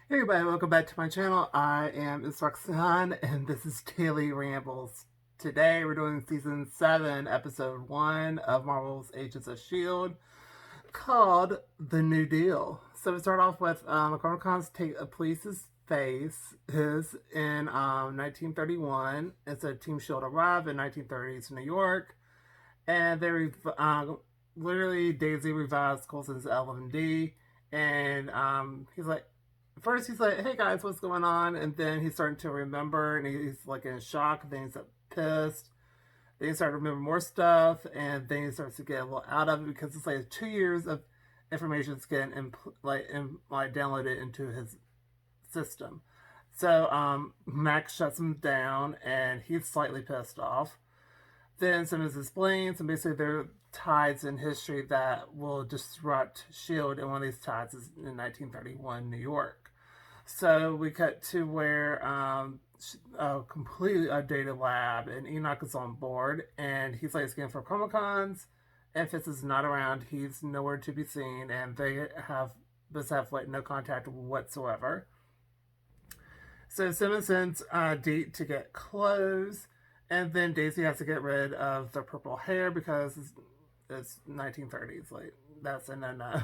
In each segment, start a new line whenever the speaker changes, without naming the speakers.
Hey everybody, welcome back to my channel. I am Instruction and this is Daily Rambles. Today we're doing season 7, episode 1 of Marvel's Agents of S.H.I.E.L.D. called The New Deal. So we start off with Comic-Con's take a police's face is in 1931. It's a Team S.H.I.E.L.D. arrived in 1930s New York, and they literally Daisy revives Coulson's L&D, and he's like, first he's like, "Hey guys, what's going on?" And then he's starting to remember, and he's like in shock. Then he's pissed. Then he starts to remember more stuff, and then he starts to get a little out of it because it's like 2 years of information is getting downloaded into his system. So Max shuts him down, and he's slightly pissed off. Then Simmons explains, and basically there are tides in history that will disrupt S.H.I.E.L.D., and one of these tides is in 1931 New York. So we cut to where a completely outdated lab, and Enoch is on board, and he's like scanning for Comic Cons. And Fitz is not around; he's nowhere to be seen, and they have like no contact whatsoever. So Simmons sends Deke to get clothes, and then Daisy has to get rid of the purple hair because it's 1930s. Like that's a no.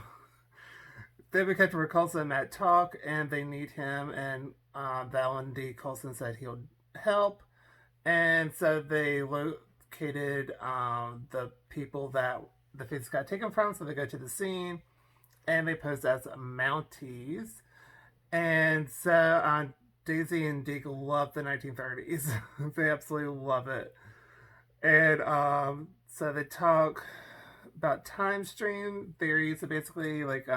Then we cut to where Coulson and Matt talk, and they need him, and Val and D. Coulson said he'll help, and so they located the people that the face got taken from. So they go to the scene, and they pose as Mounties, and so Daisy and Deke love the 1930s. They absolutely love it, and so they talk about time stream theory. So basically, like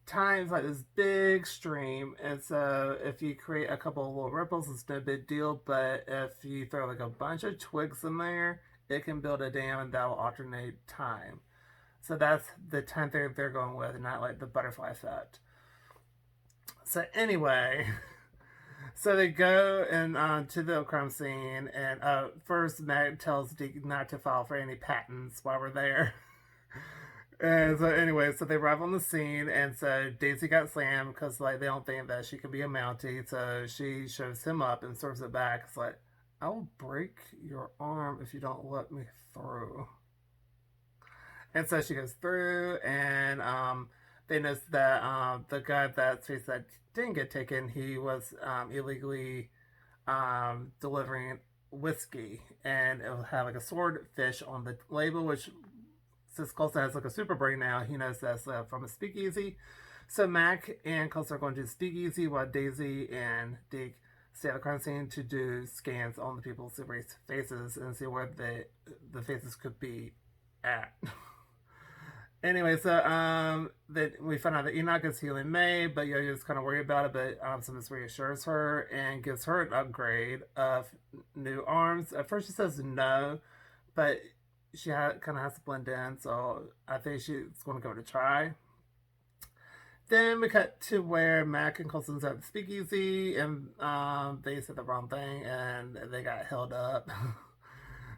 time's like this big stream, and so if you create a couple of little ripples, it's no big deal. But if you throw like a bunch of twigs in there, it can build a dam, and that will alternate time. So that's the time theory they're going with, not like the butterfly effect. So anyway, so they go and to the crime scene, and first Meg tells Deke not to file for any patents while we're there. And so anyway, so they arrive on the scene, and so Daisy got slammed because like they don't think that she could be a Mountie, so she shows him up and serves it back. It's like, I will break your arm if you don't let me through. And so she goes through, and they notice that the guy that's face that didn't get taken, he was illegally delivering whiskey, and it will have like a swordfish on the label, which since Coulson has like a super brain now, he knows that's from a speakeasy. So Mac and Coulson are going to speakeasy while Daisy and Deke stay at the crime scene to do scans on the people's erased faces and see where the faces could be at. Anyway, so that we find out that Enoch is healing May, but Yo-Yo's kind of worried about it. But Simmons reassures her and gives her an upgrade of new arms. At first, she says no, but she kind of has to blend in, so I think she's going to give it a try. Then we cut to where Mac and Coulson's at the speakeasy, and they said the wrong thing, and they got held up.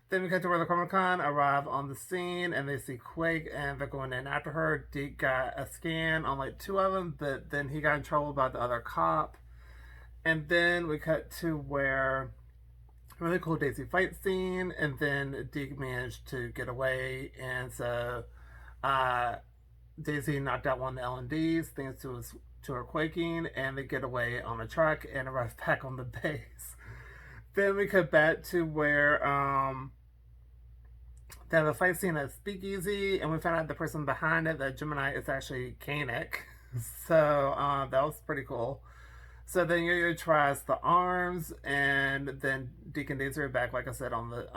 Then we cut to where the Comic Con arrive on the scene, and they see Quake, and they're going in after her. Deke got a scan on like 2 of them, but then he got in trouble by the other cop. And then we cut to where really cool Daisy fight scene, and then Deke managed to get away, and so uh, Daisy knocked out one of the L&Ds thanks to her quaking, and they get away on a truck and arrive back on the base. Then we cut back to where they have a fight scene at Speakeasy, and we found out the person behind it, that Gemini, is actually Koenig. So that was pretty cool. So then Yo-Yo tries the arms, and then Deacon Daisy are back, like I said, on the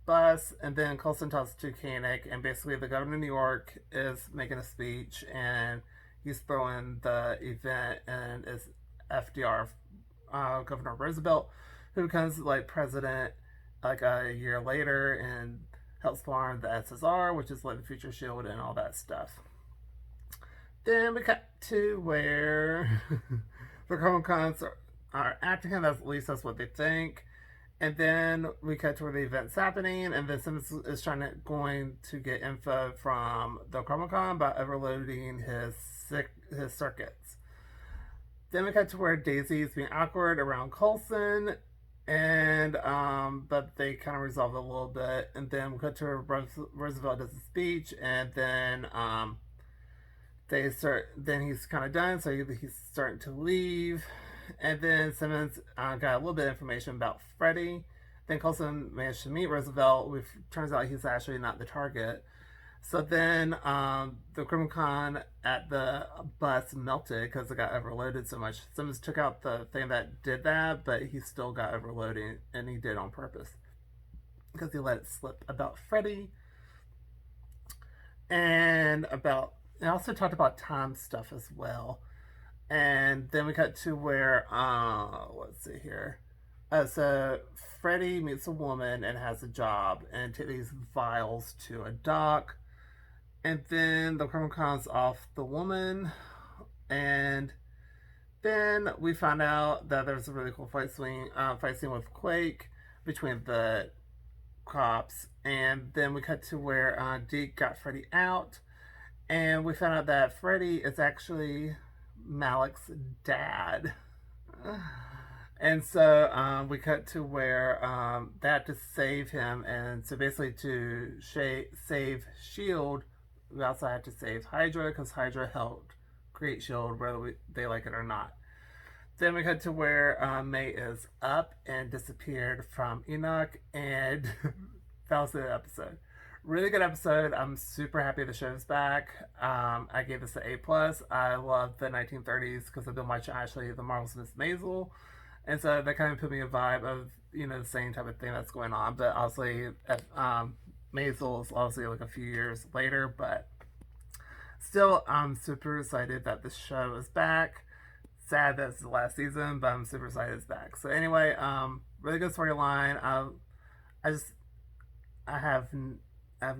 bus. And then Coulson talks to Koenig, and basically the governor of New York is making a speech, and he's throwing the event, and it's FDR, Governor Roosevelt, who becomes like president like a year later and helps form the SSR, which is like the future shield and all that stuff. Then we cut to where the Comic Cons are acting him, at least that's what they think. And then we cut to where the event's happening, and then Simmons is going to get info from the Comic Con by overloading his circuits. Then we cut to where Daisy's being awkward around Coulson, and but they kind of resolve it a little bit. And then we cut to where Roosevelt does a speech, and then they start. Then he's kind of done, so he's starting to leave. And then Simmons got a little bit of information about Freddie. Then Coulson managed to meet Roosevelt, which turns out he's actually not the target. So then the CrimCon at the bus melted because it got overloaded so much. Simmons took out the thing that did that, but he still got overloading, and he did on purpose because he let it slip about Freddie and about. I also talked about time stuff as well. And then we cut to where let's see here. So Freddie meets a woman and has a job and takes these vials to a dock. And then the criminal cons off the woman, and then we find out that there's a really cool fight scene with Quake between the cops, and then we cut to where Deke got Freddie out, and we found out that Freddie is actually Malik's dad. And so we cut to where they had to save him, and so basically to save S.H.I.E.L.D., we also had to save Hydra because Hydra helped create S.H.I.E.L.D. whether they like it or not. Then we cut to where May is up and disappeared from Enoch, and that was the episode. Really good episode. I'm super happy the show's back. I gave this an A+. I love the 1930s because I've been watching actually the Marvel's Miss Maisel, and so that kind of put me a vibe of the same type of thing that's going on. But obviously, Maisel is obviously like a few years later, but still, I'm super excited that this show is back. Sad that it's the last season, but I'm super excited it's back. So anyway, really good storyline. I just I have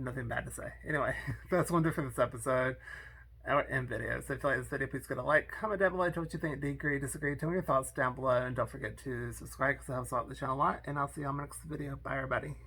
nothing bad to say. Anyway, that's one for this episode and video. So if you like this video, please give it a like, comment down below, tell what you think, agree, disagree, tell me your thoughts down below, and don't forget to subscribe because it helps out the channel a lot. And I'll see you on my next video. Bye, everybody.